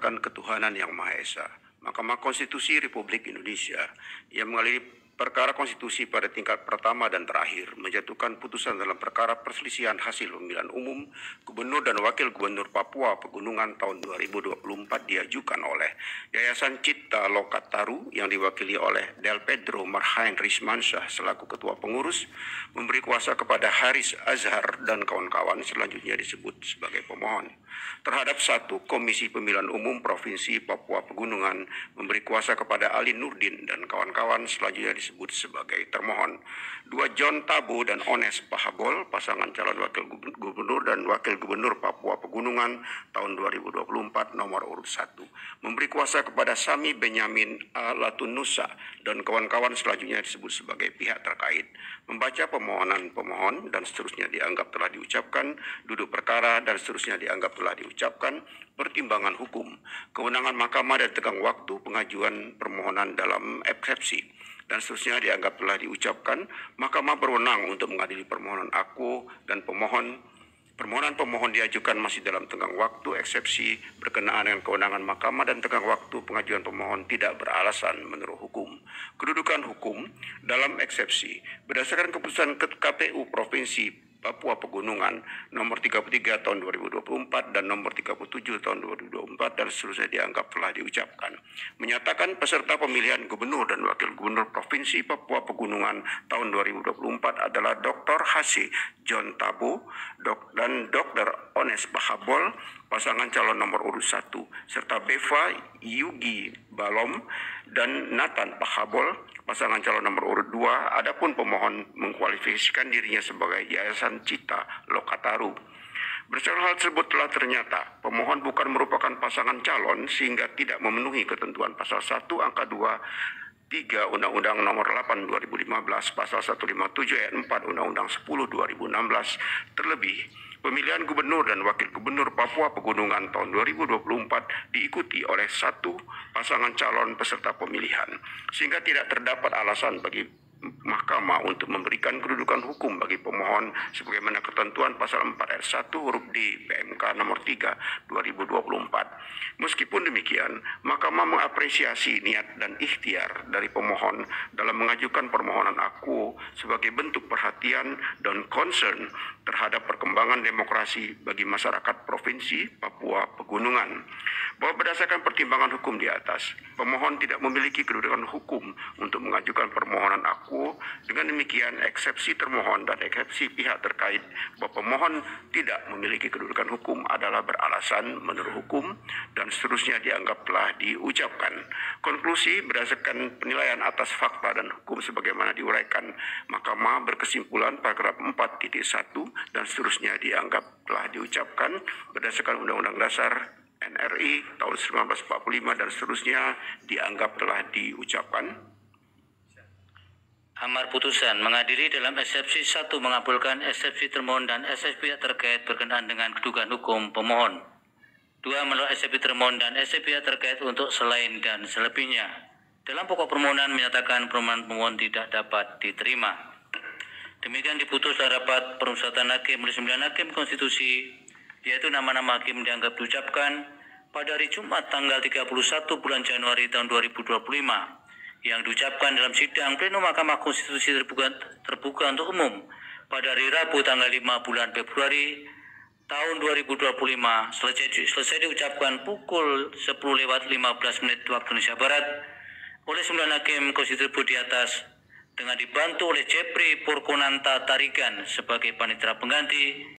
menyatakan ketuhanan yang Maha Esa. Mahkamah Konstitusi Republik Indonesia yang mengalami perkara konstitusi pada tingkat pertama dan terakhir menjatuhkan putusan dalam perkara perselisihan hasil pemilihan umum Gubernur dan Wakil Gubernur Papua Pegunungan tahun 2024 diajukan oleh Yayasan Cipta Lokataru yang diwakili oleh Del Pedro Marhain Rismansyah selaku Ketua Pengurus, memberi kuasa kepada Haris Azhar dan kawan-kawan selanjutnya disebut sebagai pemohon. Terhadap satu, Komisi Pemilihan Umum Provinsi Papua Pegunungan memberi kuasa kepada Ali Nurdin dan kawan-kawan selanjutnya disebut sebagai termohon. Dua, John Tabo dan Ones Pahabol, pasangan calon Wakil Gubernur dan Wakil Gubernur Papua Pegunungan tahun 2024 nomor urut 1, memberi kuasa kepada Sami Benyamin Latunusa dan kawan-kawan selanjutnya disebut sebagai pihak terkait. Membaca permohonan pemohon dan seterusnya dianggap telah diucapkan, duduk perkara dan seterusnya dianggap telah diucapkan, pertimbangan hukum, kewenangan mahkamah dan tenggang waktu pengajuan permohonan dalam eksepsi dan seterusnya dianggap telah diucapkan. Mahkamah berwenang untuk mengadili permohonan aku dan permohonan pemohon diajukan masih dalam tenggang waktu eksepsi berkenaan dengan kewenangan mahkamah dan tenggang waktu pengajuan pemohon tidak beralasan menurut hukum. Kedudukan hukum dalam eksepsi berdasarkan keputusan KPU Provinsi Papua Pegunungan nomor 33 tahun 2024 dan nomor 37 tahun 2024 dan seterusnya dianggap telah diucapkan. Menyatakan peserta pemilihan Gubernur dan Wakil Gubernur Provinsi Papua Pegunungan tahun 2024 adalah Dr. Haji John Tabo dan Dr. Ones Pahabol, pasangan calon nomor urut 1, serta Beva Yugi Balom dan Nathan Pahabol, pasangan calon nomor urut 2. Adapun pemohon mengkualifikasikan dirinya sebagai Yayasan Cipta Lokataru. Berdasarkan hal tersebut telah ternyata pemohon bukan merupakan pasangan calon sehingga tidak memenuhi ketentuan pasal 1 angka 2 3 Undang-Undang Nomor 8 2015, Pasal 157 ayat 4 Undang-Undang 10 2016. Terlebih, pemilihan Gubernur dan Wakil Gubernur Papua Pegunungan tahun 2024 diikuti oleh satu pasangan calon peserta pemilihan, sehingga tidak terdapat alasan bagi Mahkamah untuk memberikan kedudukan hukum bagi pemohon sebagaimana ketentuan pasal 4 ayat 1 huruf D PMK nomor 3 2024. Meskipun demikian, Mahkamah mengapresiasi niat dan ikhtiar dari pemohon dalam mengajukan permohonan aku sebagai bentuk perhatian dan concern terhadap perkembangan demokrasi bagi masyarakat Provinsi Papua Pegunungan. Bahwa berdasarkan pertimbangan hukum di atas, pemohon tidak memiliki kedudukan hukum untuk mengajukan permohonan aku. Dengan demikian, eksepsi termohon dan eksepsi pihak terkait bahwa pemohon tidak memiliki kedudukan hukum adalah beralasan menurut hukum dan seterusnya dianggap telah diucapkan. Konklusi berdasarkan penilaian atas fakta dan hukum sebagaimana diuraikan, Mahkamah berkesimpulan paragraf 4.1 dan seterusnya dianggap telah diucapkan berdasarkan Undang-Undang Dasar NRI tahun 1945 dan seterusnya dianggap telah diucapkan. Amar putusan mengadili dalam eksepsi 1 mengabulkan eksepsi termohon dan eksepsi pihak terkait berkenaan dengan kedudukan hukum pemohon. 2. Menolak eksepsi termohon dan eksepsi pihak terkait untuk selain dan selebihnya. Dalam pokok permohonan menyatakan permohonan pemohon tidak dapat diterima. Demikian diputus dalam rapat permusyawaratan hakim oleh 9 hakim konstitusi, yaitu nama-nama hakim dianggap diucapkan pada hari Jumat tanggal 31 bulan Januari tahun 2025 yang diucapkan dalam sidang pleno Mahkamah Konstitusi terbuka untuk umum pada hari Rabu tanggal 5 bulan Februari tahun 2025 selesai diucapkan pukul 10:15 waktu Indonesia Barat oleh 9 hakim konstitusi di atas dengan dibantu oleh Jepri Purkonanta Tarigan sebagai panitera pengganti